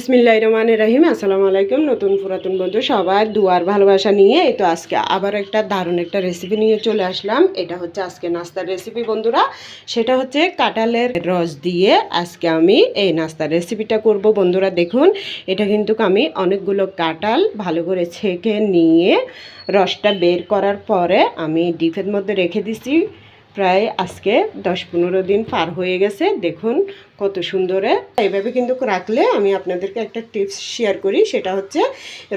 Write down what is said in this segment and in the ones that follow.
বিসমিল্লাহির রহমানির রহিম। আসসালামু আলাইকুম। নতুন পুরাতন বন্ধু সবার দুয়ার ভালোবাসা নিয়ে এই তো আজকে আবার একটা দারুণ একটা রেসিপি নিয়ে চলে আসলাম। এটা হচ্ছে আজকে নাস্তার রেসিপি বন্ধুরা। সেটা হচ্ছে কাঁঠালের রস দিয়ে আজকে আমি এই নাস্তার রেসিপিটা করব বন্ধুরা। দেখুন, এটা কিন্তু আমি অনেকগুলো কাঁঠাল ভালো করে ছেঁকে নিয়ে রসটা বের করার পরে আমি ডিপের মধ্যে রেখে দিছি। প্রায় আজকে 10-15 দিন পার হয়ে গেছে। দেখুন কত সুন্দরে এইভাবে কিন্তু রাখলে আমি আপনাদেরকে একটা টিপস শেয়ার করি। সেটা হচ্ছে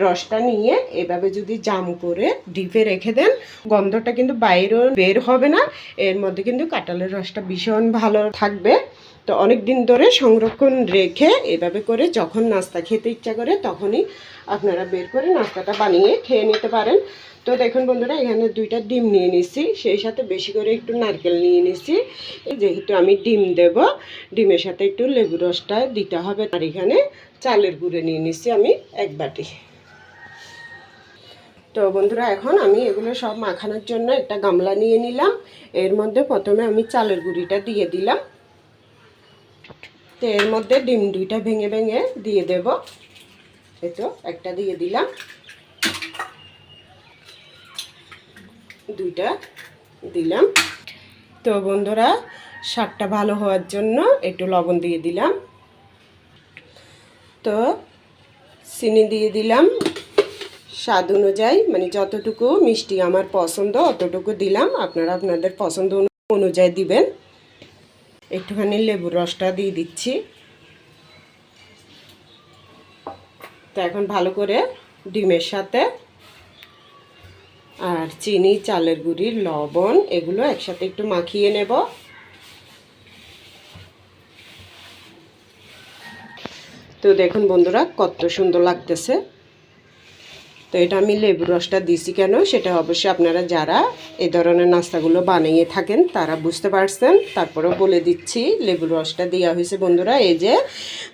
রসটা নিয়ে এভাবে যদি জাম করে ডিপে রেখে দেন, গন্ধটা কিন্তু বাইরেও বের হবে না, এর মধ্যে কিন্তু কাঁঠালের রসটা ভীষণ ভালো থাকবে। তো অনেক দিন ধরে সংরক্ষণ রেখে এভাবে করে যখন নাস্তা খেতে ইচ্ছা করে তখনই আপনারা বের করে নাস্তাটা বানিয়ে খেয়ে নিতে পারেন। তো দেখুন বন্ধুরা, এখানে 2টা ডিম নিয়ে নিচ্ছি, সেই সাথে বেশি করে একটু নারকেল নিয়ে নিচ্ছি। যেহেতু আমি ডিম দেব, ডিমের সাথে একটু লেবু রসটা দিতে হবে। আর এখানে চালের গুঁড়ো নিয়ে নিচ্ছি আমি 1 বাটি। তো বন্ধুরা, এখন আমি এগুলো সব মাখানোর জন্য একটা গামলা নিয়ে নিলাম। এর মধ্যে প্রথমে আমি চালের গুঁড়িটা দিয়ে দিলাম। তো এর মধ্যে ডিম 2টা ভেঙে ভেঙে দিয়ে দেব। এই তো একটা দিয়ে দিলাম, 2টা দিলাম। তো বন্ধুরা, স্বাদটা ভালো হওয়ার জন্য একটু লবণ দিয়ে দিলাম। তো চিনি দিয়ে দিলাম স্বাদ অনুযায়ী, মানে যতটুকু মিষ্টি আমার পছন্দ অতটুকু দিলাম। আপনারা আপনাদের পছন্দ অনুযায়ী দিবেন। একটুখানি লেবুর রসটা দিয়ে দিচ্ছি। তো এখন ভালো করে ডিমের সাথে আর চিনি, চালের গুঁড়ি, লবণ এগুলো একসাথে একটু মাখিয়ে নেব। তো দেখুন বন্ধুরা, কত সুন্দর লাগতেছে। তো এটা আমি লেবুর রসটা দিছি কেন, সেটা অবশ্যই আপনারা যারা এই ধরনের নাস্তাগুলো বানিয়ে থাকেন তারা বুঝতে পারছেন। তারপরেও বলে দিচ্ছি, লেবুর রসটা দেওয়া হয়েছে বন্ধুরা। এই যে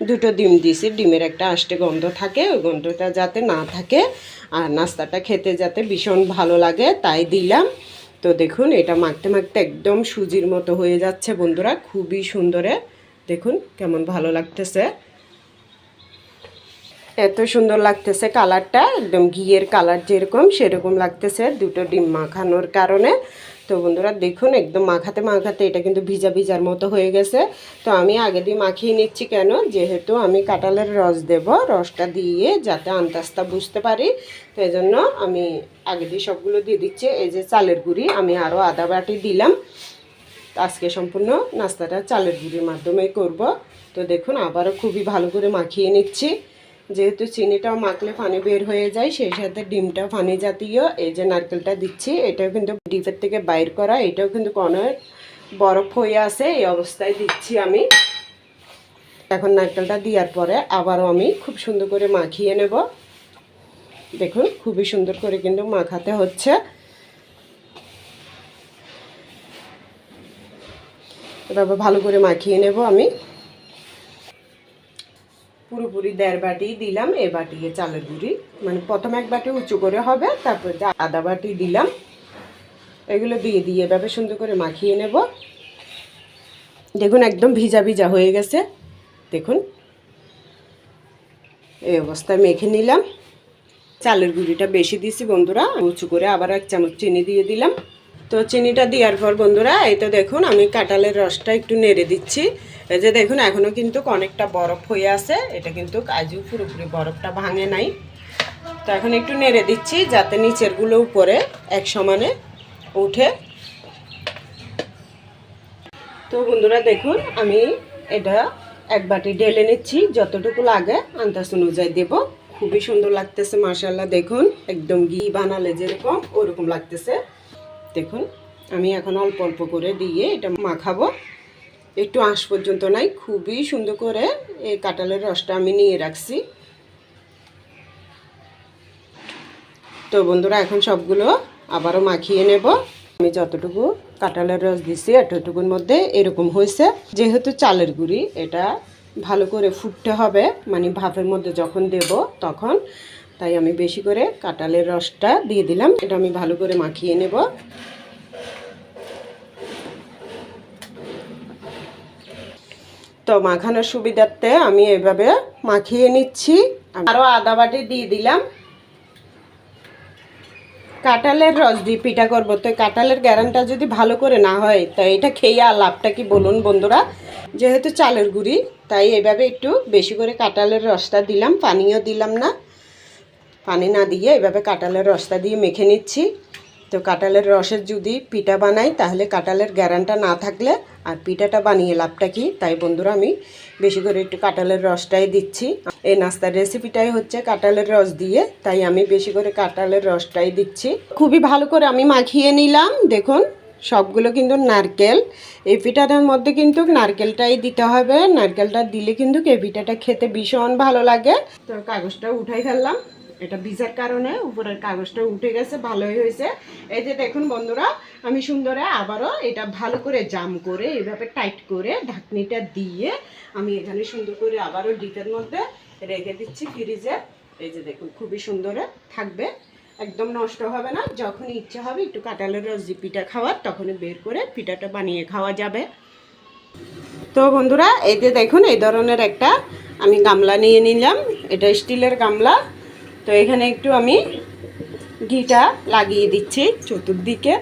2টো ডিম দিয়েছি, ডিমের একটা আষ্টে গন্ধ থাকে, ওই গন্ধটা যাতে না থাকে আর নাস্তাটা খেতে যাতে ভীষণ ভালো লাগে তাই দিলাম। তো দেখুন, এটা মাখতে মাখতে একদম সুজির মতো হয়ে যাচ্ছে বন্ধুরা, খুবই সুন্দরে। দেখুন কেমন ভালো লাগতেছে, এত সুন্দর লাগতেছে। কালারটা একদম ঘিয়ের কালার যেরকম সেরকম লাগতেছে 2টো ডিম মাখানোর কারণে। তো বন্ধুরা দেখুন, একদম মাখাতে মাখাতে এটা কিন্তু ভিজা ভিজার মতো হয়ে গেছে। তো আমি আগে দিয়ে মাখিয়ে নিচ্ছি কেন, যেহেতু আমি কাঁঠালের রস দেব, রসটা দিয়ে যাতে আন্দাজটা বুঝতে পারি, তো এই জন্য আমি আগে দিয়ে সবগুলো দিয়ে দিচ্ছি। এই যে চালের গুঁড়ি আমি আরও আধা বাটি দিলাম। আজকে সম্পূর্ণ নাস্তাটা চালের গুঁড়ির মাধ্যমে করব। তো দেখুন, আবারও খুবই ভালো করে মাখিয়ে নিচ্ছি। যেহেতু চিনিটাও মাখলে পানি বের হয়ে যায়, সেই সাথে ডিমটা পানি জাতীয়। এই যে নারকেলটা দিচ্ছি, এটাও কিন্তু ডিপের থেকে বাইর করা, এটাও কিন্তু অনেক বরফ হয়ে আছে, এই অবস্থায় দিচ্ছি আমি। এখন নারকেলটা দেওয়ার পরে আবারও আমি খুব সুন্দর করে মাখিয়ে নেব। দেখুন খুবই সুন্দর করে কিন্তু মাখাতে হচ্ছে। এভাবে ভালো করে মাখিয়ে নেব আমি। পুরোপুরি 1.5 বাটি দিলাম এ বাটি চালের গুঁড়ি, মানে প্রথমে 1 বাটি উঁচু করে হবে, তারপর আধা বাটি দিলাম। এগুলো দিয়ে দিয়ে এভাবে সুন্দর করে মাখিয়ে নেব। দেখুন একদম ভিজা ভিজা হয়ে গেছে। দেখুন এই অবস্থায় মেখে নিলাম। চালের গুঁড়িটা বেশি দিয়েছি বন্ধুরা, উঁচু করে আবার 1 চামচ চিনি দিয়ে দিলাম। তো চিনিটা দেওয়ার পর বন্ধুরা, এই তো দেখুন আমি কাঁঠালের রসটা একটু নেড়ে দিচ্ছি। এই যে দেখুন এখনও কিন্তু অনেকটা বরফ হয়ে আছে, এটা কিন্তু আজও পুরোপুরি বরফটা ভাঙে নাই। তো এখন একটু নেড়ে দিচ্ছি যাতে নিচেরগুলো উপরে এক সমানে উঠে। তো বন্ধুরা দেখুন, আমি এটা 1 বাটি ঢেলে নিচ্ছি, যতটুকু লাগে আন্দাজ অনুযায়ী দেব। খুবই সুন্দর লাগতেছে মাশাআল্লাহ। দেখুন একদম ঘি বানালে যেরকম ওরকম লাগতেছে। দেখুন আমি এখন অল্প অল্প করে দিয়ে এটা মাখাবো, একটু আঁশ পর্যন্ত নাই। খুবই সুন্দর করে এই কাঁঠালের রসটা আমি নিয়ে রাখছি। তো বন্ধুরা এখন সবগুলো আবারও মাখিয়ে নেব। আমি যতটুকু কাঁঠালের রস দিছি এতটুকুর মধ্যে এরকম হয়েছে। যেহেতু চালের গুঁড়ি, এটা ভালো করে ফুটতে হবে, মানে ভাপের মধ্যে যখন দেব তখন, তাই আমি বেশি করে কাঁঠালের রসটা দিয়ে দিলাম। এটা আমি ভালো করে মাখিয়ে নেব। তো তো মাখানোর সুবিধার্থে আমি এভাবে মাখিয়ে নিচ্ছি। আরও আদা বাটি দিয়ে দিলাম। কাঁঠালের রস দিয়ে পিঠা করবো, তো কাঁঠালের গ্যারানটা যদি ভালো করে না হয় তো এটা খেয়ে আর লাভটা কি বলুন বন্ধুরা। যেহেতু চালের গুঁড়ি তাই এভাবে একটু বেশি করে কাঁঠালের রসটা দিলাম, পানিও দিলাম না। পানি না দিয়ে এভাবে কাঁঠালের রসটা দিয়ে মেখে নিচ্ছি। তো কাঁঠালের রসের যদি পিঠা বানাই তাহলে কাঁঠালের গ্যারানটা না থাকলে আর পিঠাটা বানিয়ে লাভটা কি, তাই বন্ধুরা আমি বেশি করে একটু কাঁঠালের রসটাই দিচ্ছি। এই নাস্তার রেসিপিটাই হচ্ছে কাঁঠালের রস দিয়ে, তাই আমি বেশি করে কাঁঠালের রসটাই দিচ্ছি। খুবই ভালো করে আমি মাখিয়ে নিলাম। দেখুন সবগুলো কিন্তু নারকেল, এই পিঠাটার মধ্যে কিন্তু নারকেলটাই দিতে হবে। নারকেলটা দিলে কিন্তু এই পিঠাটা খেতে ভীষণ ভালো লাগে। তো কাগজটা উঠাই ফেললাম, এটা ভিজার কারণে উপরের কাগজটা উঠে গেছে, ভালোই হয়েছে। এই যে দেখুন বন্ধুরা, আমি সুন্দরে আবারও এটা ভালো করে জাম করে এইভাবে টাইট করে ঢাকনিটা দিয়ে আমি এখানে সুন্দর করে আবারও ডিপের মধ্যে রেখে দিচ্ছি ফ্রিজে। এই যে দেখুন খুবই সুন্দরে থাকবে, একদম নষ্ট হবে না। যখনই ইচ্ছা হবে একটু কাঁঠালের রস দিয়ে পিঠা খাওয়ার তখনই বের করে পিঠাটা বানিয়ে খাওয়া যাবে। তো বন্ধুরা এই যে দেখুন এই ধরনের একটা আমি গামলা নিয়ে নিলাম, এটা স্টিলের গামলা। তো এখানে একটু আমি ঘিটা লাগিয়ে দিচ্ছি চতুর্দিকে।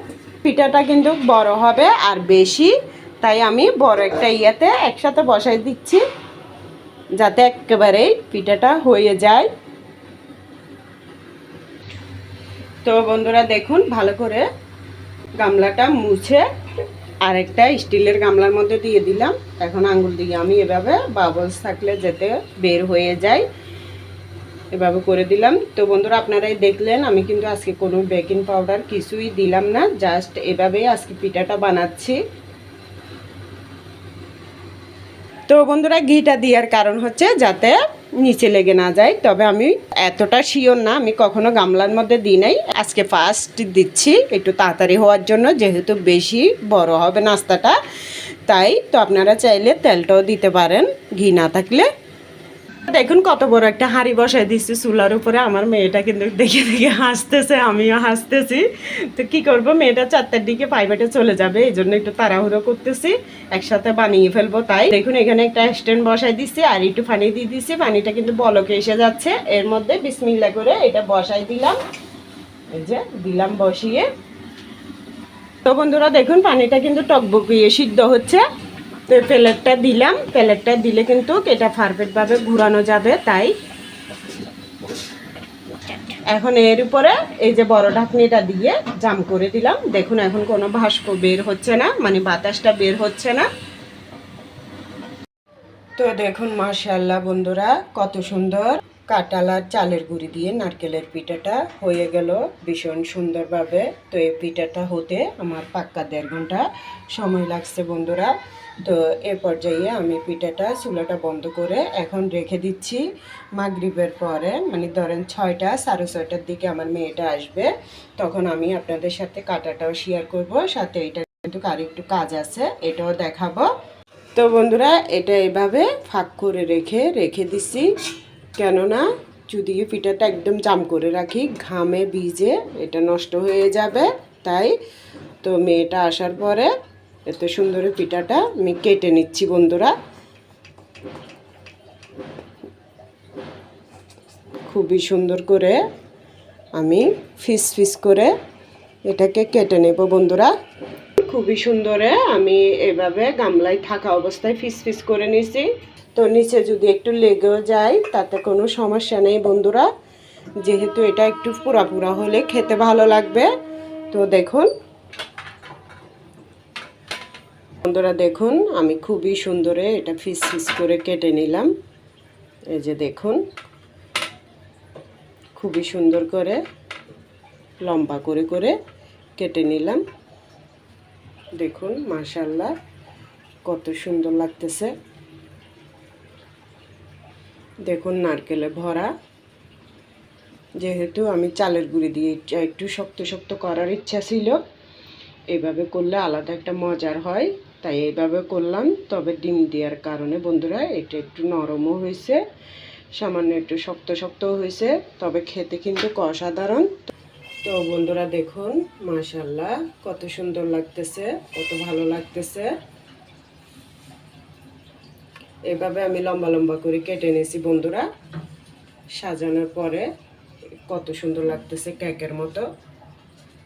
পিঠাটা কিন্তু বড় হবে আর বেশি, তাই আমি বড় একটা ইয়াতে একসাথে বসাই দিচ্ছি যাতে একেবারেই পিঠাটা হয়ে যায়। তো বন্ধুরা দেখুন ভালো করে গামলাটা মুছে আরেকটা স্টিলের গামলার মধ্যে দিয়ে দিলাম। এখন আঙ্গুল দিয়ে আমি এভাবে বাবলস থাকলে যাতে বের হয়ে যায় এভাবে করে দিলাম। তো বন্ধুরা আপনারাই দেখলেন আমি কিন্তু আজকে কোনো বেকিং পাউডার কিছুই দিলাম না, জাস্ট এভাবেই আজকে পিঠাটা বানাচ্ছি। তো বন্ধুরা ঘিটা দেওয়ার কারণ হচ্ছে যাতে নিচে লেগে না যায়, তবে আমি এতটা শিওর না, আমি কখনো গামলার মধ্যে দিই নাই, আজকে ফার্স্ট দিচ্ছি একটু তাড়াতাড়ি হওয়ার জন্য, যেহেতু বেশি বড় হবে নাস্তাটা। তাই তো আপনারা চাইলে তেলটাও দিতে পারেন ঘি না থাকলে। দেখুন কত বড় একটা হাঁড়ি বসাই দিচ্ছি চুলার উপরে। আমার মেয়েটা কিন্তু দেখে দেখে হাসতেছে, আমিও হাসতেছি। তো কি করব, মেয়েটা 4টার দিকে প্রাইভেটে চলে যাবে, এই জন্য একটু তাড়াহুড়ো করতেছি, একসাথে বানিয়ে ফেলবো। তাই দেখুন এখানে একটা স্ট্যান্ড বসাই দিচ্ছি আর একটু পানি দিয়ে দিচ্ছি। পানিটা কিন্তু বলকে এসে যাচ্ছে, এর মধ্যে বিসমিল্লাহ করে এটা বসাই দিলাম। এই যে দিলাম বসিয়ে। তো বন্ধুরা দেখুন পানিটা কিন্তু টকবকিয়ে সিদ্ধ হচ্ছে। তো প্লেটটা দিলাম, প্লেটটা দিলে কিন্তু এটা পারফেক্টভাবে ঘুরানো যাবে। তাই এখন এর উপরে এই যে বড় ঢাকনিটা দিয়ে জাম করে দিলাম। দেখুন এখন কোনো ভাস্প বের হচ্ছে না, মানে বাতাসটা বের হচ্ছে না। তো দেখুন মাশাআল্লাহ বন্ধুরা কত সুন্দর কাঁঠাল আর চালের গুঁড়ি দিয়ে নারকেলের পিঠাটা হয়ে গেল ভীষণ সুন্দরভাবে। তো এই পিঠাটা হতে আমার পাক্কা 1.5 ঘন্টা সময় লাগছে বন্ধুরা। তো এ পর্যায়ে আমি পিঠাটা চুলাটা বন্ধ করে এখন রেখে দিচ্ছি। মাগরিবের পরে মানে ধরেন 6টা 6:30টার দিকে আমার মেয়েটা আসবে, তখন আমি আপনাদের সাথে কাটাটাও শেয়ার করব, সাথে এটা কিন্তু আর একটু কাজ আছে এটাও দেখাবো। তো বন্ধুরা এটা এভাবে ফাঁক করে রেখে দিছি, কেননা যদি পিঠাটা একদম জাম করে রাখি ঘামে ভিজে এটা নষ্ট হয়ে যাবে। তাই তো মেয়েটা আসার পরে এত সুন্দর পিঠাটা আমি কেটে নিচ্ছি বন্ধুরা। খুবই সুন্দর করে আমি পিস করে এটাকে কেটে নেব বন্ধুরা। খুবই সুন্দরে আমি এভাবে গামলায় থাকা অবস্থায় পিস করে নিয়েছি। তো নিচে যদি একটু লেগেও যায় তাতে কোনো সমস্যা নেই বন্ধুরা, যেহেতু এটা একটু পুরা হলে খেতে ভালো লাগবে। তো দেখুন বন্ধুরা দেখুন আমি খুবই সুন্দরে এটা পিস করে কেটে নিলাম। এই যে দেখুন খুবই সুন্দর করে লম্বা করে কেটে নিলাম। দেখুন মাশাআল্লাহ কত সুন্দর লাগতেছে। দেখুন নারকেলে ভরা, যেহেতু আমি চালের গুঁড়ি দিয়ে একটু শক্ত করার ইচ্ছা ছিল, এইভাবে করলে আলাদা একটা মজার হয়, তাই এইভাবে করলাম। তবে ডিম দেওয়ার কারণে বন্ধুরা এটা একটু নরমও হয়েছে, সামান্য একটু শক্ত হয়েছে, তবে খেতে কিন্তু অসাধারণ। তো বন্ধুরা দেখুন মাশাআল্লাহ কত সুন্দর লাগতেছে, কত ভালো লাগতেছে। এভাবে আমি লম্বা লম্বা করে কেটে নিয়েছি বন্ধুরা। সাজানোর পরে কত সুন্দর লাগতেছে কেকের মতো।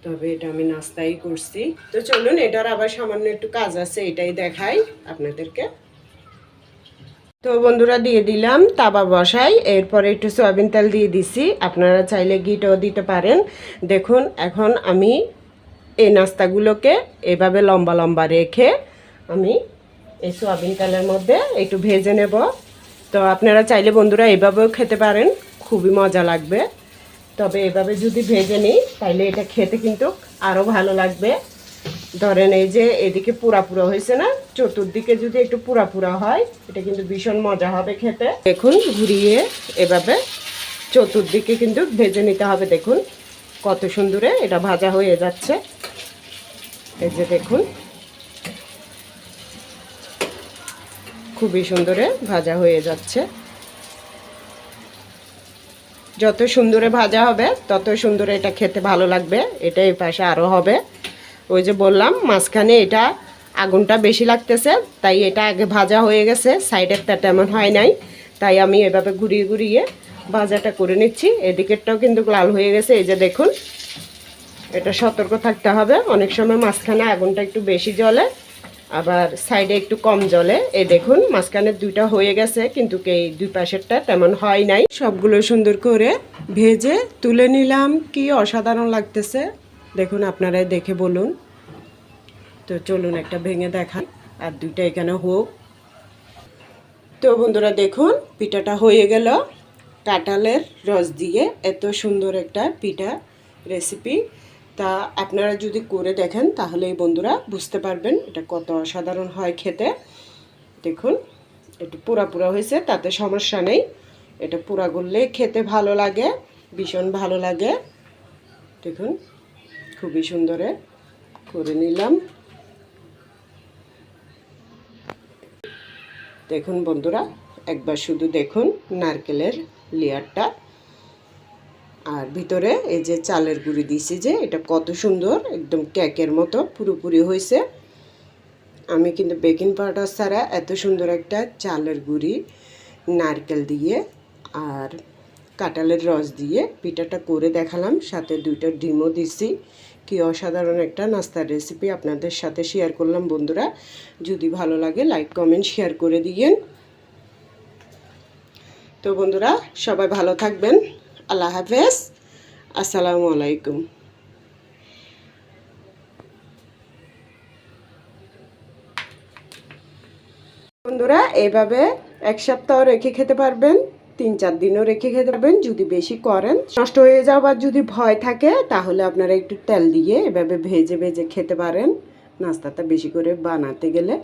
তবে এটা আমি নাস্তাই করছি। তো চলুন, এটার আবার সামান্য একটু কাজ আছে, এটাই দেখাই আপনাদেরকে। তো বন্ধুরা দিয়ে দিলাম তাওয়া বসাই, এরপরে একটু সয়াবিন তেল দিয়ে দিছি, আপনারা চাইলে ঘিটাও দিতে পারেন। দেখুন এখন আমি এই নাস্তাগুলোকে এভাবে লম্বা লম্বা রেখে আমি এই সয়াবিন তেলের মধ্যে একটু ভেজে নেব। তো আপনারা চাইলে বন্ধুরা এভাবেও খেতে পারেন, খুবই মজা লাগবে। তবে এভাবে যদি ভেজে নিই তাহলে এটা খেতে কিন্তু আরও ভালো লাগবে। ধরেন এই যে এদিকে পুরা পুরা হয়েছে না, চতুর্দিকে যদি একটু পুরা পুরা হয় এটা কিন্তু ভীষণ মজা হবে খেতে। দেখুন ঘুরিয়ে এভাবে চতুর্দিকে কিন্তু ভেজে নিতে হবে। দেখুন কত সুন্দরে এটা ভাজা হয়ে যাচ্ছে। এই যে দেখুন খুবই সুন্দরে ভাজা হয়ে যাচ্ছে। যত সুন্দরে ভাজা হবে তত সুন্দরে এটা খেতে ভালো লাগবে। এটা এই পাশে আরও হবে। ওই যে বললাম মাঝখানে এটা আগুনটা বেশি লাগতেছে, তাই এটা আগে ভাজা হয়ে গেছে, সাইডেরটা তেমন হয় নাই, তাই আমি এভাবে ঘুরিয়ে ঘুরিয়ে ভাজাটা করে নিচ্ছি। এদিকেরটাও কিন্তু লাল হয়ে গেছে। এই যে দেখুন, এটা সতর্ক থাকতে হবে, অনেক সময় মাঝখানে আগুনটা একটু বেশি জ্বলে আবার সাইডে একটু কম জ্বলে। এই দেখুন মাঝখানে দুইটা হয়ে গেছে, কিন্তু এই দুই পাশেরটা তেমন হয় নাই। সবগুলো সুন্দর করে ভেজে তুলে নিলাম। কি অসাধারণ লাগতেছে দেখুন, আপনারাই দেখে বলুন। তো চলুন একটা ভেঙে দেখান, আর দুইটা এখানে হোক। তো বন্ধুরা দেখুন পিঠাটা হয়ে গেল কাঁঠালের রস দিয়ে। এত সুন্দর একটা পিঠা রেসিপি, তা আপনারা যদি করে দেখেন তাহলেই বন্ধুরা বুঝতে পারবেন এটা কত অসাধারণ হয় খেতে। দেখুন একটু পুরা পুরা হয়েছে, তাতে সমস্যা নেই, এটা পুরা করলে খেতে ভালো লাগে, ভীষণ ভালো লাগে। দেখুন খুবই সুন্দরে করে নিলাম। দেখুন বন্ধুরা একবার শুধু দেখুন নারকেলের লেয়ারটা, আর ভিতরে এই যে চালের গুঁড়ি দিয়েছি, যে এটা কত সুন্দর একদম কেকের মতো পুরোপুরি হয়েছে। আমি কিন্তু বেকিং পাউডার ছাড়া এত সুন্দর একটা চালের গুঁড়ি, নারকেল দিয়ে আর কাঁঠালের রস দিয়ে পিঠাটা করে দেখালাম, সাথে দুইটা ডিমও দিছি। কি অসাধারণ একটা নাস্তার রেসিপি আপনাদের সাথে শেয়ার করলাম বন্ধুরা। যদি ভালো লাগে লাইক কমেন্ট শেয়ার করে দিয়েন। তো বন্ধুরা সবাই ভালো থাকবেন, আল্লাহ হাফেজ, আসসালামু আলাইকুম। বন্ধুরা এইভাবে এক সপ্তাহ রেখে খেতে পারবেন, 3-4 দিনও রেখে খেতে পারবেন। যদি বেশি করেন নষ্ট হয়ে যাওয়ার যদি ভয় থাকে তাহলে আপনারা একটু তেল দিয়ে এভাবে ভেজে ভেজে খেতে পারেন নাস্তাটা বেশি করে বানাতে গেলে।